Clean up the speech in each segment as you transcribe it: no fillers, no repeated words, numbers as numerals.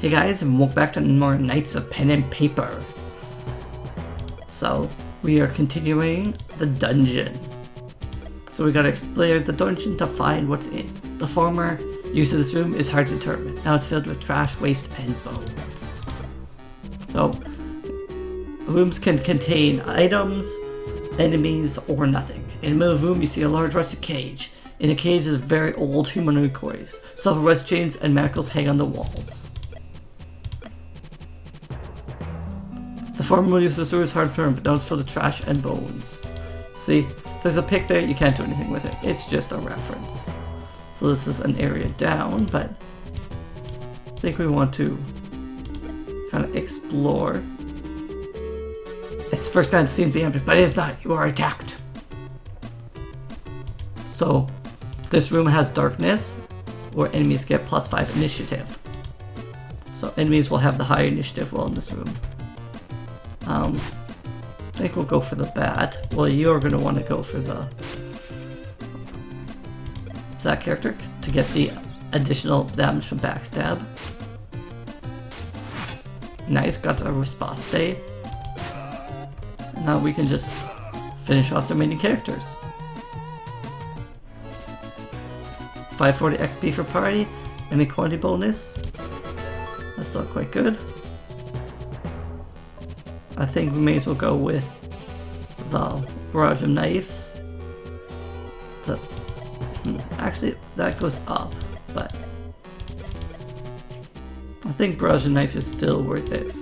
Hey guys, and welcome back to more Knights of Pen and Paper. So, we are continuing the dungeon. So we gotta explore the dungeon to find what's in. The former use of this room is hard to determine. Now it's filled with trash, waste, and bones. So, rooms can contain items, enemies, or nothing. In the middle of the room you see a large rusted cage. In the cage is very old humanoid toys. Several rust chains and manacles hang on the walls. The former use of the sewer is hard to turn, but now it's filled with trash and bones. See, there's a pick there, you can't do anything with it. It's just a reference. So this is an area down, but I think we want to kind of explore. It's first glance seemed to be empty, but it is not. You are attacked. So this room has darkness, where enemies get +5 initiative. So enemies will have the higher initiative roll in this room. I think we'll go for the bat. Well, you're going to want to go for that character to get the additional damage from backstab. Nice, got a response day. And now we can just finish off the remaining characters. 540 XP for party, and a quantity bonus. That's all quite good. I think we may as well go with the barrage of knives. Actually, that goes up, but I think barrage of knife is still worth it.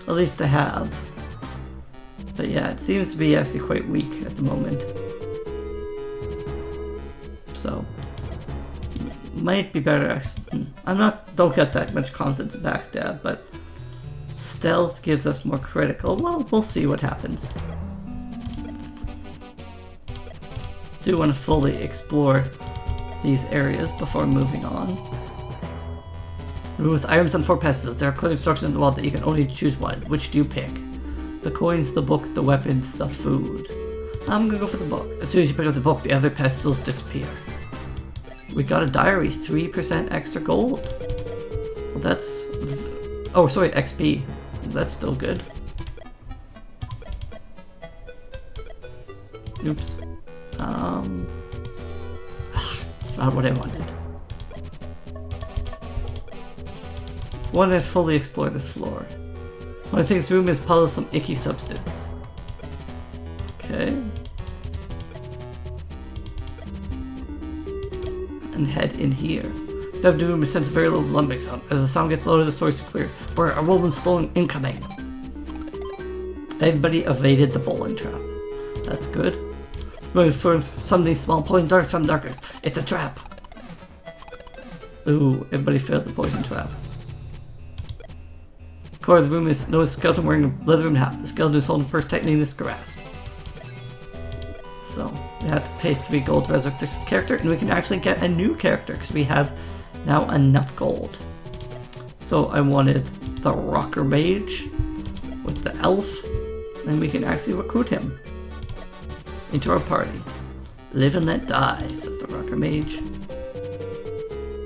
At least to have. But yeah, it seems to be actually quite weak at the moment. So might be better. Don't get that much confidence in backstab, but stealth gives us more critical. Well, we'll see what happens. Do want to fully explore these areas before moving on. Room with items and 4 pedestals. There are clear instructions on the wall that you can only choose one. Which do you pick? The coins, the book, the weapons, the food. I'm gonna go for the book. As soon as you pick up the book, the other pedestals disappear. We got a diary, 3% extra gold. Well, that's... oh, sorry, XP. That's still good. Oops. It's not what I wanted. Want to fully explore this floor. One of the things room is puddle of some icky substance. Okay. And head in here. The room sense a very low lumbering sound. As the sound gets louder, the source is clear. Where a woman's stolen incoming. Everybody evaded the bowling trap. That's good. It's for something small, pulling darts from darkness. It's a trap. Ooh, everybody failed the poison trap. Core of the room is no skeleton wearing a leather hat. The skeleton is holding a purse tightly in its grasp. So we have to pay 3 gold to resurrect this character, and we can actually get a new character because we have now enough gold. So I wanted the rocker mage with the elf, and we can actually recruit him into our party. Live and let die, says the rocker mage.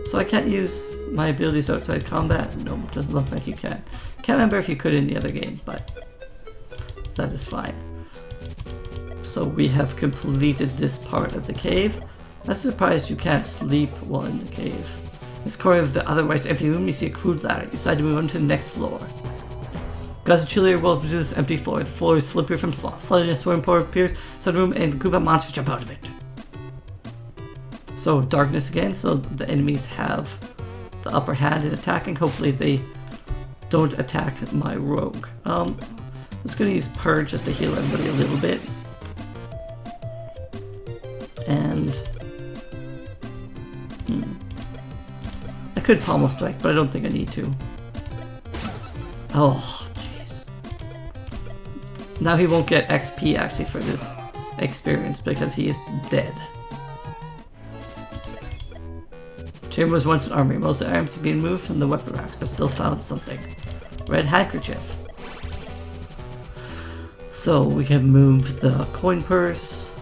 So I can't use my abilities outside combat? No, it doesn't look like you can. Can't remember if you could in the other game, but that is fine. So we have completed this part of the cave. I'm surprised you can't sleep while in the cave. In this corner of the otherwise empty room, you see a crude ladder. You decide to move on to the next floor. Guys and chillier welcome to this empty floor. The floor is slippery from sliding. A swimming pool appears inside the room and a group of monsters jump out of it. So darkness again, so the enemies have the upper hand in attacking. Hopefully they don't attack my rogue. I'm just gonna use Purge just to heal everybody a little bit. And I could pommel strike, but I don't think I need to. Oh, jeez. Now he won't get XP actually for this experience because he is dead. Chamber was once an armory. Most of the items have been moved from the weapon racks, but still found something. Red handkerchief. So we can move the coin purse.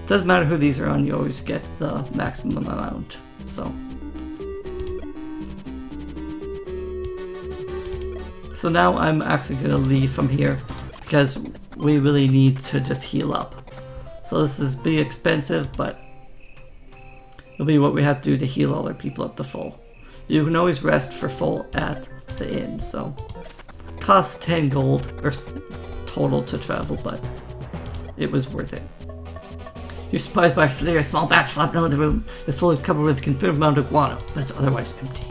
Doesn't matter who these are on, you always get the maximum amount. So now I'm actually going to leave from here because we really need to just heal up. So this is being expensive, but it'll be what we have to do to heal all our people up to full. You can always rest for full at the inn, so costs 10 gold or total to travel, but it was worth it. You're surprised by a flare, a small bat flopping around the room. It's fully covered with a considerable amount of guano, but it's otherwise empty.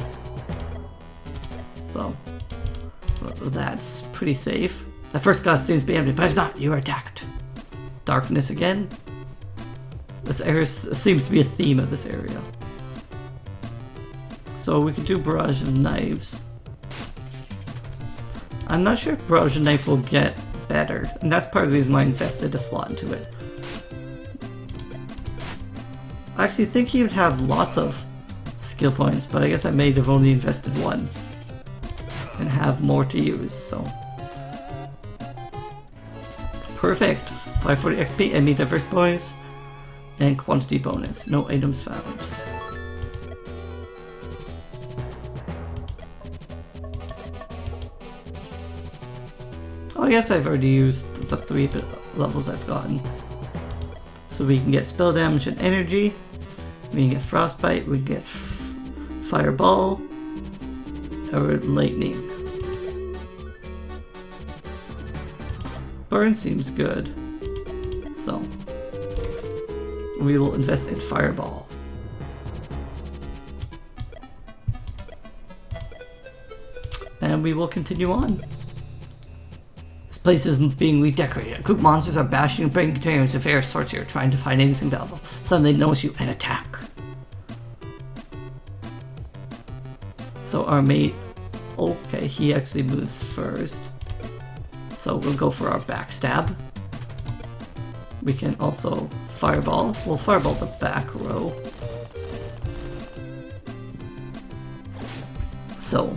So that's pretty safe. The first glass seems to be empty, but it's not. You are attacked. Darkness again. This area seems to be a theme of this area. So we could do barrage of knives. I'm not sure if barrage of knife will get better, and that's part of the reason why I invested a slot into it. I actually think he would have lots of skill points, but I guess I may have only invested one and have more to use, so. Perfect! 540 XP, enemy diverse bonus, and quantity bonus. No items found. Oh, I guess I've already used the 3 levels I've gotten. So we can get spell damage and energy. We can get frostbite. We can get fireball or lightning. Burn seems good. So we will invest in fireball. And we will continue on. This place is being redecorated. A group of monsters are bashing and breaking containers of various sorts here, trying to find anything valuable. Suddenly they notice you and attack. So our mate, okay, he actually moves first. So we'll go for our backstab. We can also fireball. We'll fireball the back row. So,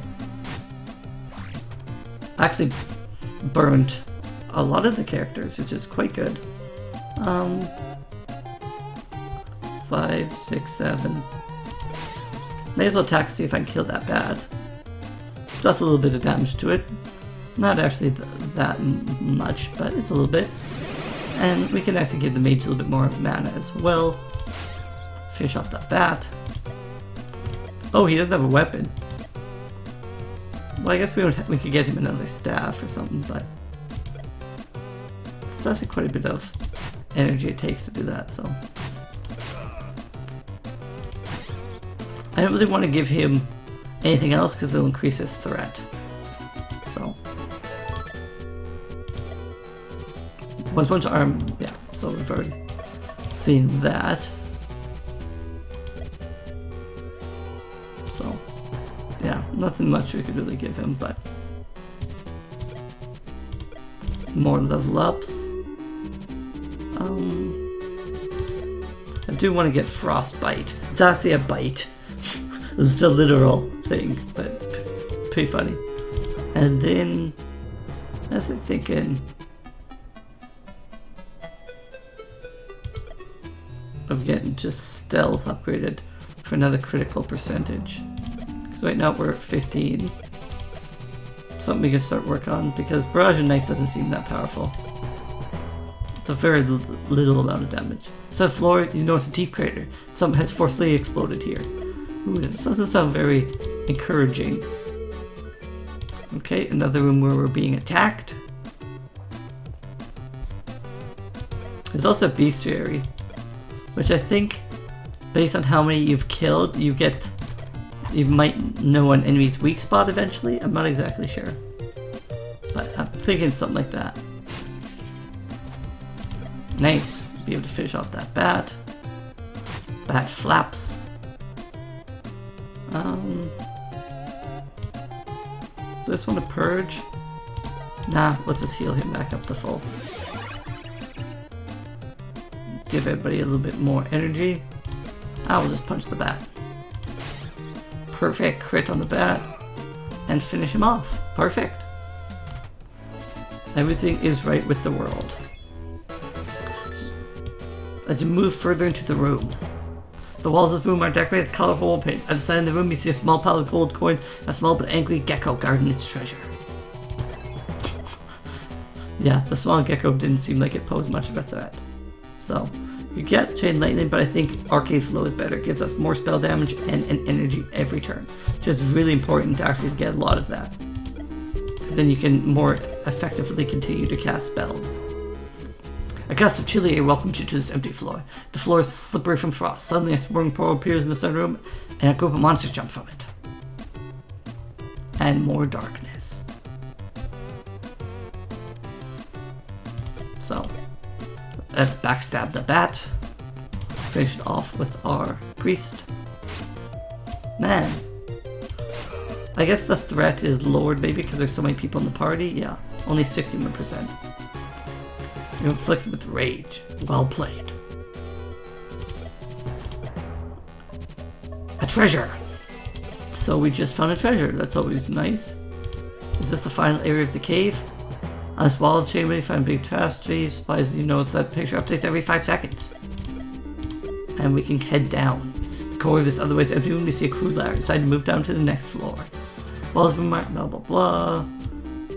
I actually burned a lot of the characters, which is quite good. 5, 6, 7. May as well attack to see if I can kill that bad. Does a little bit of damage to it. Not actually that much, but it's a little bit. And we can actually give the mage a little bit more mana as well. Finish off that bat. Oh, he doesn't have a weapon. Well, I guess we could get him another staff or something, but it's actually quite a bit of energy it takes to do that, so. I don't really want to give him anything else because it'll increase his threat. So. One's arm, yeah, so we've already seen that. So, yeah, nothing much we could really give him, but more level ups. I do want to get frostbite. It's actually a bite. It's a literal thing, but it's pretty funny. And then, I was thinking of getting just stealth upgraded for another critical percentage. Because right now we're at 15. Something we can start work on, because barrage and knife doesn't seem that powerful. It's a very little amount of damage. So floor, you notice a deep crater. Something has forcefully exploded here. Ooh, this doesn't sound very encouraging. Okay, another room where we're being attacked. There's also a bestiary, which I think, based on how many you've killed, you might know an enemy's weak spot eventually. I'm not exactly sure, but I'm thinking something like that. Nice, be able to finish off that bat. Bat flaps. Do I just want to purge? Nah, let's just heal him back up to full. Give everybody a little bit more energy. I will just punch the bat. Perfect, crit on the bat. And finish him off. Perfect. Everything is right with the world. as you move further into the room. The walls of the room are decorated with colorful wall paint. At the side of the room, you see a small pile of gold coin, a small but angry gecko guarding its treasure. Yeah, the small gecko didn't seem like it posed much of a threat. So, you get Chain Lightning, but I think Arcade Flow is better. It gives us more spell damage and energy every turn. Which is really important to actually get a lot of that. Because then you can more effectively continue to cast spells. A gust of chilly air welcomes you to this empty floor. The floor is slippery from frost. Suddenly a swimming pool appears in the center room, and a group of monsters jump from it. And more darkness. So, let's backstab the bat. Finish it off with our priest. Man. I guess the threat is lowered maybe because there's so many people in the party. Yeah, only 61%. You're inflicted with rage. Well played. A treasure! So we just found a treasure. That's always nice. Is this the final area of the cave? On this wall of the chamber, you find big trash trees. Supplies, you notice that picture updates every 5 seconds. And we can head down. The core of this otherwise empty room, you see a crude ladder. Decide to move down to the next floor. Walls been marked, blah blah blah.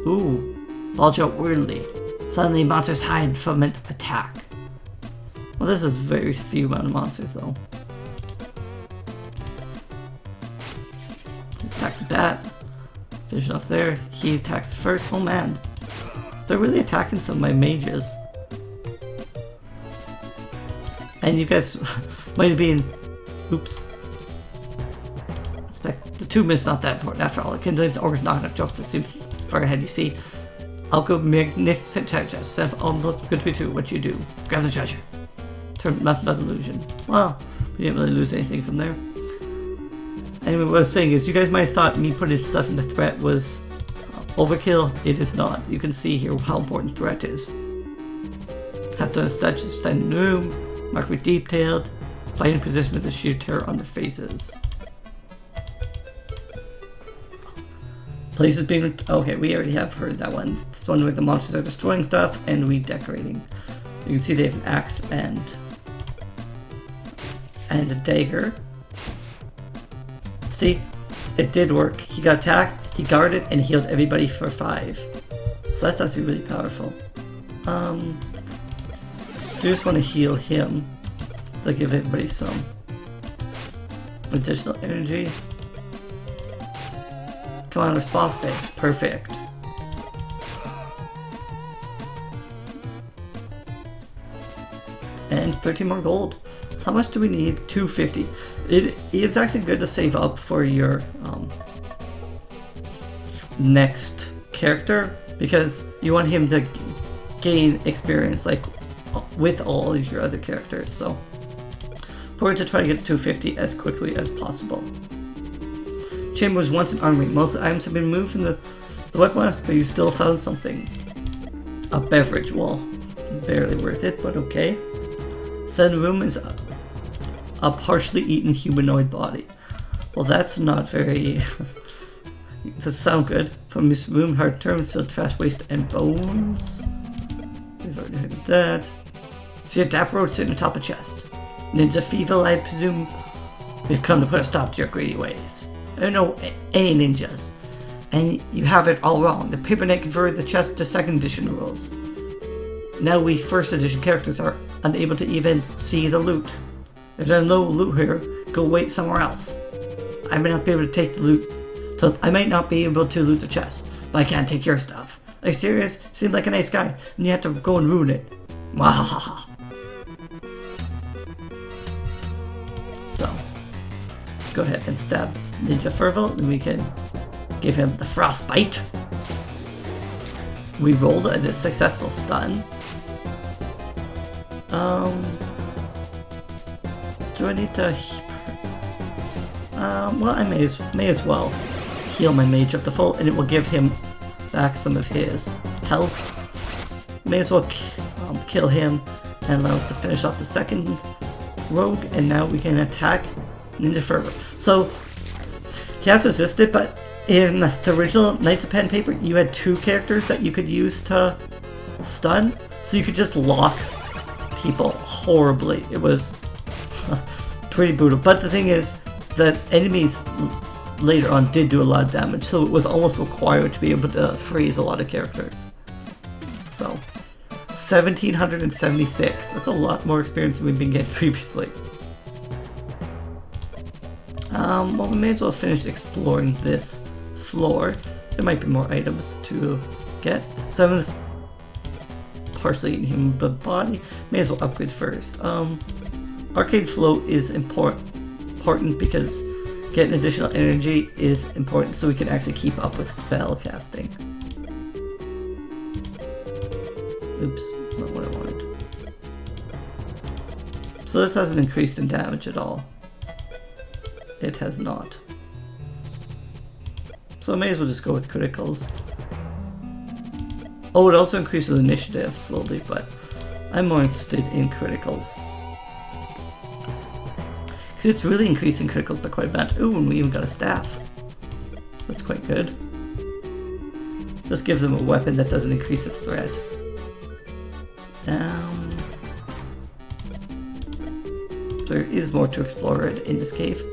Ooh. Bulge out weirdly. Suddenly, monsters hide from an attack. Well, this is very few amount of monsters, though. Let's attack the bat. Finish it off there. He attacks first. Oh man. They're really attacking some of my mages. And you guys might have been... Oops. The 2 minutes not that important after all. It contains organs not enough joke to see far ahead, you see. I'll go magnificent treasure. Step on the good to be 2. What you do? Grab the treasure. Turn nothing but illusion. Well, we didn't really lose anything from there. Anyway, what I was saying is, you guys might have thought me putting stuff in the threat was overkill. It is not. You can see here how important threat is. Have to statues stand in the room, mark with detailed, fighting position with the sheer terror on their faces. Places being... Okay, we already have heard that one. It's one where the monsters are destroying stuff and redecorating. You can see they have an axe and a dagger. See? It did work. He got attacked, he guarded, and healed everybody for 5. So that's actually really powerful. Do just want to heal him. They'll give everybody some additional energy. Come on, response day. Perfect. And 13 more gold. How much do we need? 250. It's actually good to save up for your next character, because you want him to gain experience like with all of your other characters. So important to try to get to 250 as quickly as possible. Chamber was once an armory. Most of the items have been moved from the weapon, but you still found something. A beverage. Well, barely worth it, but okay. Said room is a partially eaten humanoid body. Well, that's not very... Does sound good. From this room, hard terms filled trash, waste, and bones. We've already heard of that. See a dapper road sitting atop a chest. Ninja Fever, I presume. We've come to put a stop to your greedy ways. I don't know any ninjas. And you have it all wrong. The paper knight converted the chest to 2nd edition rules. Now we 1st edition characters are unable to even see the loot. If there's no loot here, go wait somewhere else. I may not be able to take the loot. So I might not be able to loot the chest, but I can't take your stuff. Are you serious? You seem like a nice guy, and you have to go and ruin it. Wahahaha. So, go ahead and stab Ninja Ferville, and we can give him the frostbite. We rolled a successful stun. Do I need to... well, I may as well heal my mage up to full, and it will give him back some of his health. May as well kill him and allow us to finish off the 2nd rogue, and now we can attack Ninja Fervor. So, he has resisted, but in the original Knights of Pen and Paper, you had 2 characters that you could use to stun, so you could just lock people horribly. It was pretty brutal. But the thing is that enemies later on did do a lot of damage, so it was almost required to be able to freeze a lot of characters. So, 1776. That's a lot more experience than we've been getting previously. Well, we may as well finish exploring this floor. There might be more items to get. So I'm this partially inhuman body. May as well upgrade first. Arcane Flow is important because getting additional energy is important so we can actually keep up with spell casting. Oops, not what I wanted. So this hasn't increased in damage at all. It has not. So I may as well just go with criticals. Oh, it also increases initiative slowly, but I'm more interested in criticals. Because it's really increasing criticals by quite a bit. Ooh, and we even got a staff. That's quite good. Just gives them a weapon that doesn't increase his threat. There is more to explore in this cave.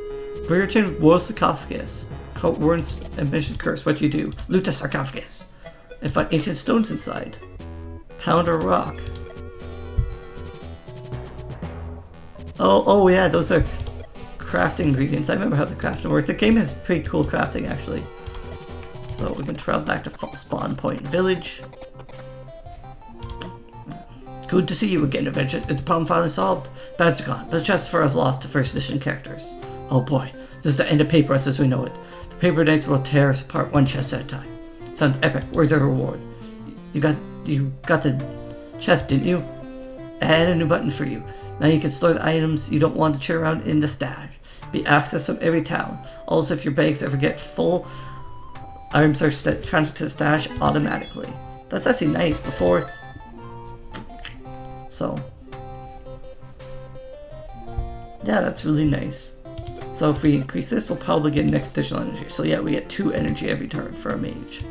Return Royal Sarcophagus. Warren's Ambition Curse. What do you do? Loot the sarcophagus and find ancient stones inside. Pound a rock. Oh yeah, those are crafting ingredients. I remember how the crafting worked. The game has pretty cool crafting actually. So we can travel back to Spawn Point Village. Good to see you again, Adventure. Is the problem finally solved? Bad's gone, but the chest for us lost to first edition characters. Oh boy, this is the end of Paper Us as we know it. The Paper Knights will tear us apart one chest at a time. Sounds epic. Where's our reward? You got the chest, didn't you? I had a new button for you. Now you can store the items you don't want to cheer around in the stash. Be accessed from every town. Also, if your bags ever get full, items are transferred to the stash automatically. That's actually nice. Before. So, yeah, that's really nice. So if we increase this, we'll probably get next additional energy. So yeah, we get 2 energy every turn for a mage.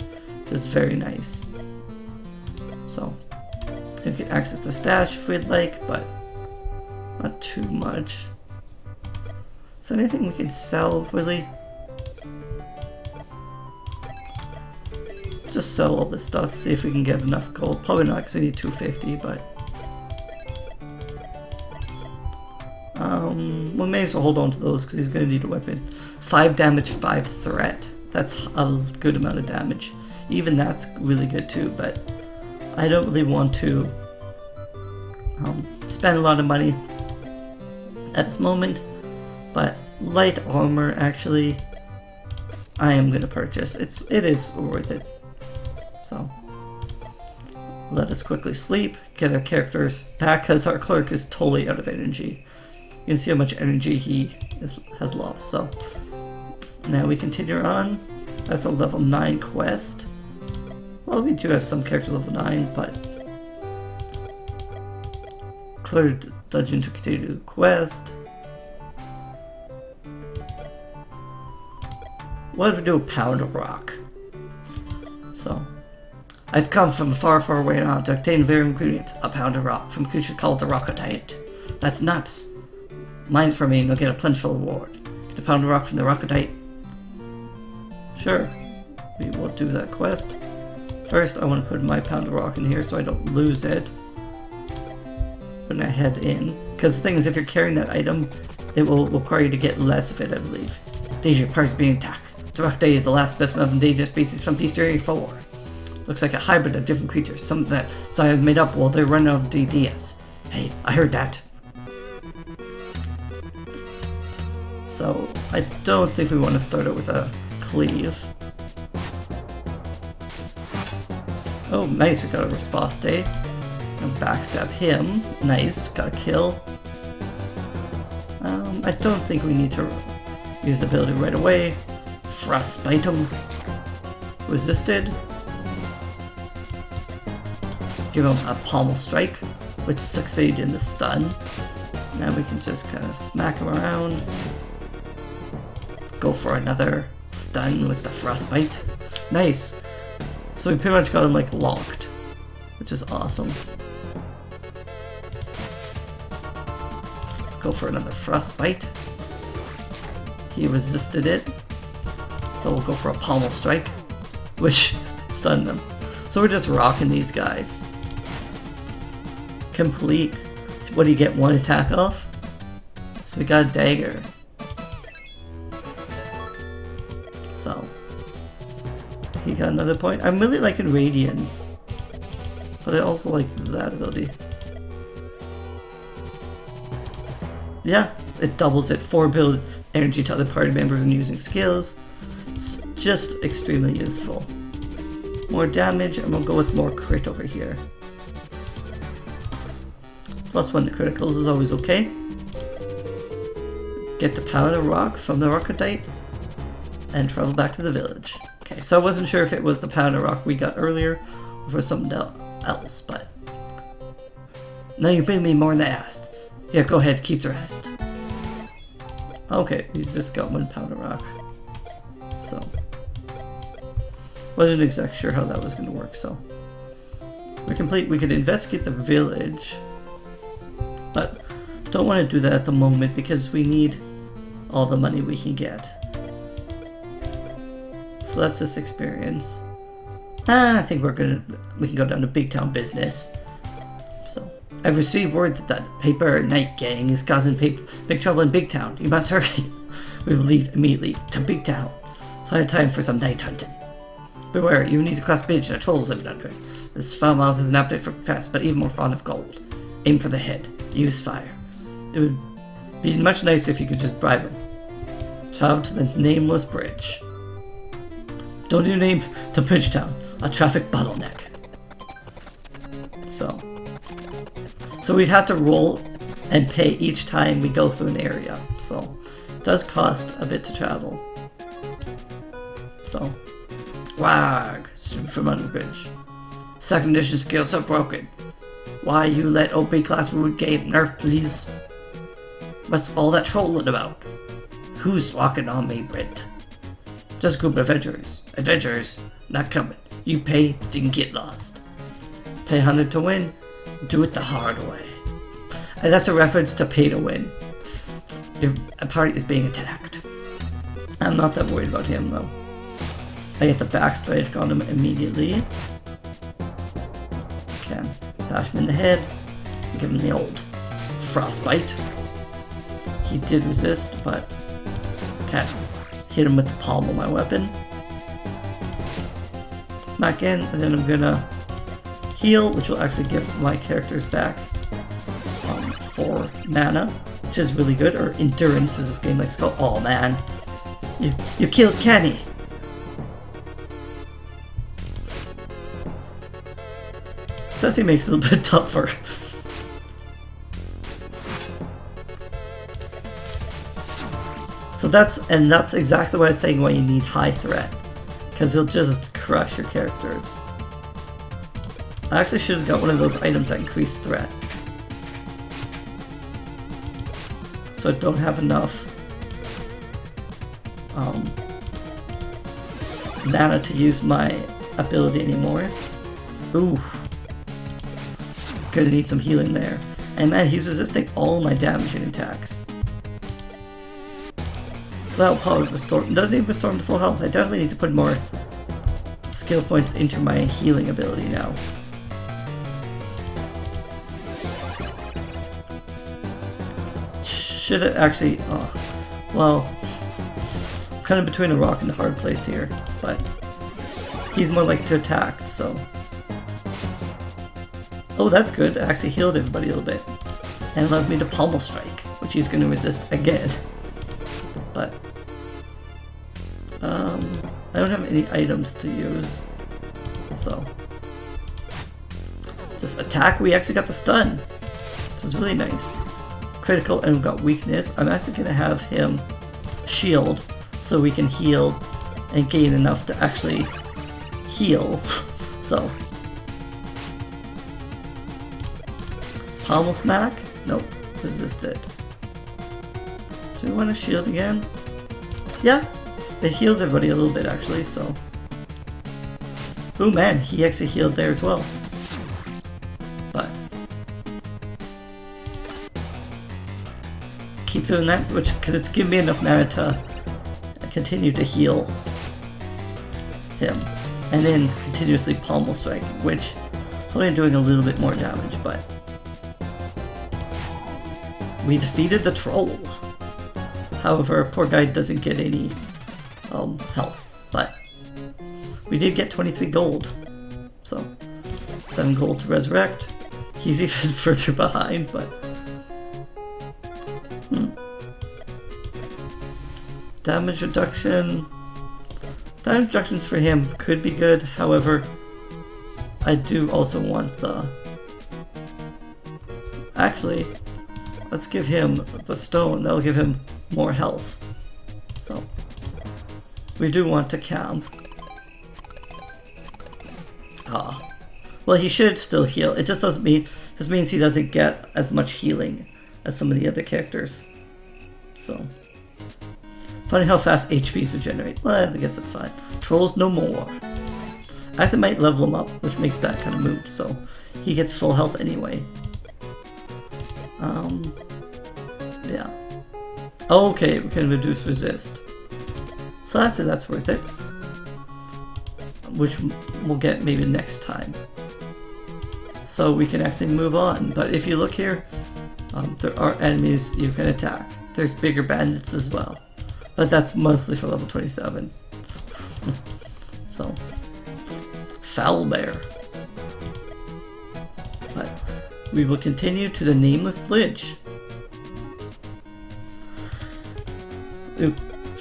It's very nice. So, we can access the stash if we'd like, but not too much. Is there anything we can sell, really? Just sell all this stuff, see if we can get enough gold. Probably not, because we need 250, but... we may as well hold on to those because he's going to need a weapon. 5 damage, 5 threat. That's a good amount of damage. Even that's really good too, but I don't really want to spend a lot of money at this moment. But light armor, actually, I am going to purchase. It is worth it. So let us quickly sleep, get our characters back because our clerk is totally out of energy. You can see how much energy he has lost. So now we continue on. That's a level 9 quest. Well, we do have some characters level 9, but clear dungeon to continue the quest. What if we do a pound of rock? So, I've come from far, far away now to obtain various ingredients. A pound of rock from a creature called the Rocketite. That's nuts. Mine for me and you'll get a plentiful reward. Get a pound of rock from the Rocketite. Sure, we will do that quest. First, I want to put my pound of rock in here so I don't lose it when I head in. Because the thing is, if you're carrying that item, it will require you to get less of it, I believe. Danger, parts being attacked. The Rocketite is the last specimen of endangered species from Bestiary 4. Looks like a hybrid of different creatures. Some that I have made up while they're running out of DDS. Hey, I heard that. So, I don't think we want to start out with a cleave. Oh, nice, we got a response day. And backstab him. Nice, got a kill. I don't think we need to use the ability right away. Frostbite him. Resisted. Give him a pommel strike, which succeeded in the stun. Now we can just kind of smack him around. Go for another stun with the frostbite. Nice. So we pretty much got him like locked, which is awesome. go for another frostbite. He resisted it, so we'll go for a pommel strike, which stunned them. So we're just rocking these guys. Complete. What do you get? One attack off? So we got a dagger. So he got another point. I'm really liking Radiance, but I also like that ability. Yeah, it doubles it. 4 build energy to other party members when using skills. It's just extremely useful. More damage, and we'll go with more crit over here. +1 to criticals is always okay. Get the pound of rock from the Rocketite and travel back to the village. Okay, so I wasn't sure if it was the pound of rock we got earlier or for something else, but now you paid me more than I asked. Yeah, go ahead, keep the rest. Okay, we just got 1 pound of rock. So wasn't exactly sure how that was going to work, so we're complete. We could investigate the village, but don't want to do that at the moment because we need all the money we can get. So that's this experience. I think we can go down to Big Town business. So I've received word that the Paper Night Gang is causing big trouble in Big Town. You must hurry. We will leave immediately to Big Town. Find time for some night hunting. Beware, you need to cross bridge and trolls living under it. This foul mouth has an appetite for fast, but even more fond of gold. Aim for the head. Use fire. It would be much nicer if you could just bribe him. Travel to the nameless bridge. Don't you name to Bridgetown, a traffic bottleneck. So we'd have to roll and pay each time we go through an area. So it does cost a bit to travel. So wag from under the bridge. Second edition skills are broken. Why you let OP class root game nerf, please? What's all that trolling about? Who's walking on me, Brent? Just a group of adventurers. Adventurers, not coming. You pay, didn't get lost. Pay 100 to win, do it the hard way. And that's a reference to pay to win. A party is being attacked. I'm not that worried about him though. I get the backstrike on him immediately. Can bash him in the head, give him the old frostbite. He did resist, but can't hit him with the palm of my weapon. Smack in, and then I'm gonna heal, which will actually give my characters back 4 mana, which is really good, or endurance as this game likes to call. Oh man, you killed Kenny. Sassy makes it a little bit tougher. So that's exactly why I was saying why you need high threat, because he'll just crush your characters. I actually should have got one of those items that increase threat. So I don't have enough mana to use my ability anymore. Ooh. Gonna need some healing there. And man, he's resisting all my damage and attacks. So that'll probably restore. Doesn't even restore him to full health. I definitely need to put more skill points into my healing ability now. Should it actually... Oh, well... I'm kind of between a rock and a hard place here, but he's more likely to attack, so... Oh, that's good. It actually healed everybody a little bit. And allows me to pommel strike, which he's going to resist again. But... I don't have any items to use, so... Just attack. We actually got the stun, which is really nice. Critical, and we've got weakness. I'm actually going to have him shield so we can heal and gain enough to actually heal. So pommel smack? Nope, resisted. Do we want to shield again? Yeah, it heals everybody a little bit actually, so. Oh man, he actually healed there as well. But keep doing that, which because it's giving me enough mana to continue to heal him, and then continuously pommel strike, which is only doing a little bit more damage, but we defeated the troll. However, poor guy doesn't get any health, but we did get 23 gold, so 7 gold to resurrect. He's even further behind, but damage reduction. Damage reductions for him could be good, however, I do also want the... Actually, let's give him the stone, that'll give him more health. So, we do want to camp. Well, he should still heal. It just doesn't mean... This means he doesn't get as much healing as some of the other characters. So... Funny how fast HPs regenerate. Well, I guess that's fine. Trolls no more. I actually might level him up, which makes that kind of moot, so he gets full health anyway. Yeah. Okay, we can reduce resist. So that's worth it. Which we'll get maybe next time. So we can actually move on. But if you look here, there are enemies you can attack. There's bigger bandits as well. But that's mostly for level 27. So, Foul Bear. But we will continue to the Nameless Bridge.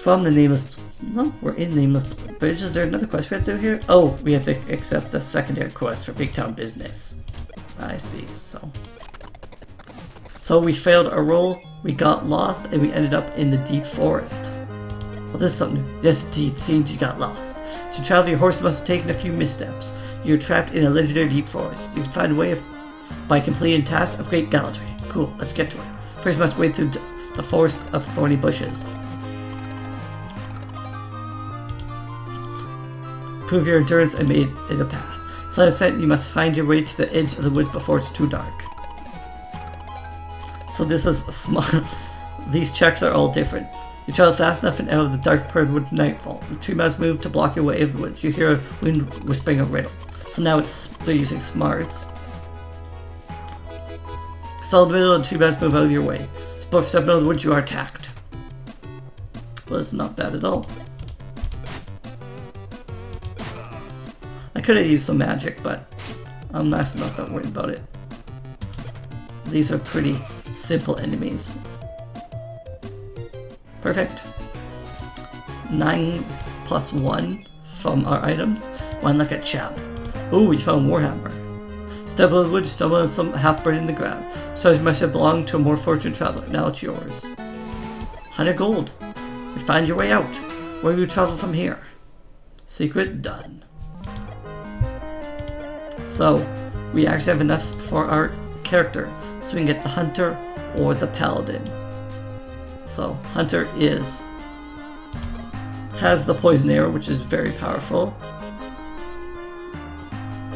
From the Nameless... No, we're in Nameless Bridge. Is there another quest we have to do here? Oh, we have to accept the secondary quest for Big Town Business. I see, So we failed our roll, we got lost, and we ended up in the deep forest. Well, this is something new. Yes, indeed, seems you got lost. To travel, your horse must have taken a few missteps. You're trapped in a legendary deep forest. You can find a way by completing tasks of great gallantry. Cool, let's get to it. First, you must wade through the forest of thorny bushes. Prove your endurance and made it a path. So I said you must find your way to the edge of the woods before it's too dark. So this is a small... These checks are all different. You travel fast enough and out of the dark part of the woods nightfall. The tree must move to block your way of the woods. You hear a wind whispering a riddle. So now they're using smarts. Solid riddle and tree must move out of your way. Support for stepping out of the woods, you are attacked. Well, it's not bad at all. I could have used some magic, but I'm not that worried about it. These are pretty simple enemies. Perfect. 9 plus 1 from our items. 1 like a chap. Ooh, we found Warhammer. Step out of the woods, stumble on some half burned in the ground. Stars must have belonged to a more fortunate traveler. Now it's yours. 100 gold. You find your way out. Where will you travel from here? Secret done. So, we actually have enough for our character. So we can get the Hunter or the Paladin. So, Hunter has the poison arrow, which is very powerful.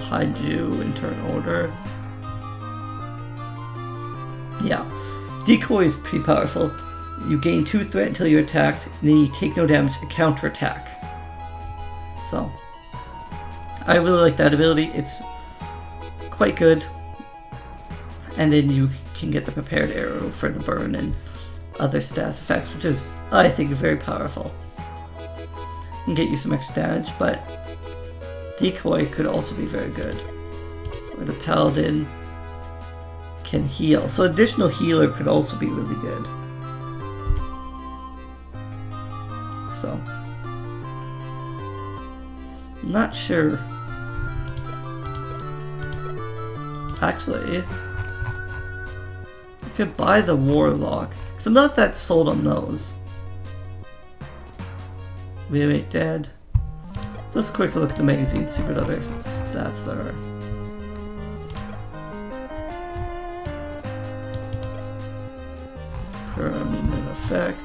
Hide you in turn order. Yeah. Decoy is pretty powerful. You gain 2 threat until you're attacked, and then you take no damage to counterattack. So, I really like that ability. It's quite good. And then you can get the prepared arrow for the burn and other stats effects, which is, I think, very powerful. Can get you some extra damage, but Decoy could also be very good. Or the Paladin can heal. So additional healer could also be really good. So, I'm not sure. Actually, I could buy the Warlock, because I'm not that sold on those. We ain't dead. Just a quick look at the magazine, see what other stats there are. Permanent effect.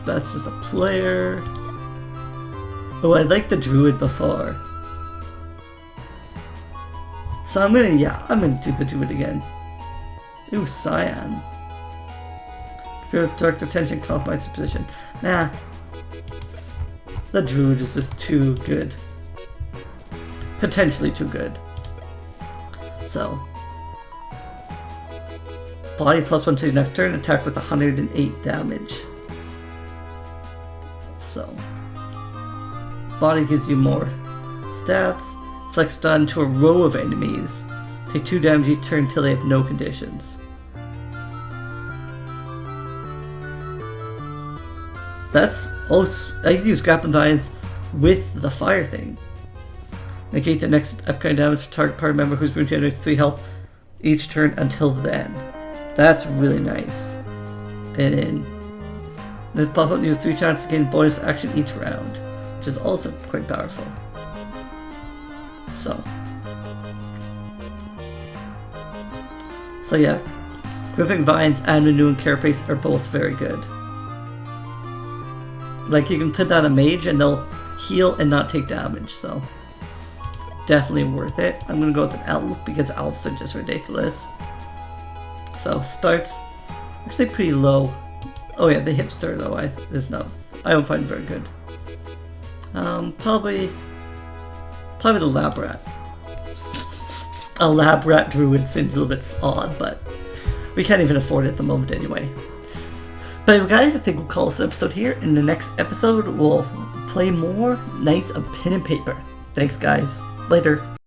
That's just a player. Oh, I liked the druid before. So I'm gonna do the druid again. Ooh, cyan. Feel dark attention, compromise the position. Nah. The druid is just too good. Potentially too good. So. Body +1 to next turn, attack with 108 damage. So. Body gives you more stats. Flex stun to a row of enemies. Take 2 damage each turn until they have no conditions. That's also, I can use grappling vines with the fire thing. Negate the next upcoming damage to target party member whose wound generates 3 health each turn until then. That's really nice. And then pop up, you have 3 chances to gain bonus action each round, which is also quite powerful. So yeah, Gripping Vines and Renewing Carapace are both very good. Like, you can put that on a mage and they'll heal and not take damage, so definitely worth it. I'm gonna go with an elf because elves are just ridiculous. So starts actually pretty low. Oh yeah, the hipster though, I don't find very good. Probably the lab rat. A lab rat druid seems a little bit odd, but we can't even afford it at the moment anyway. But anyway guys, I think we'll call this episode here. In the next episode, we'll play more Knights of Pen and Paper. Thanks guys. Later.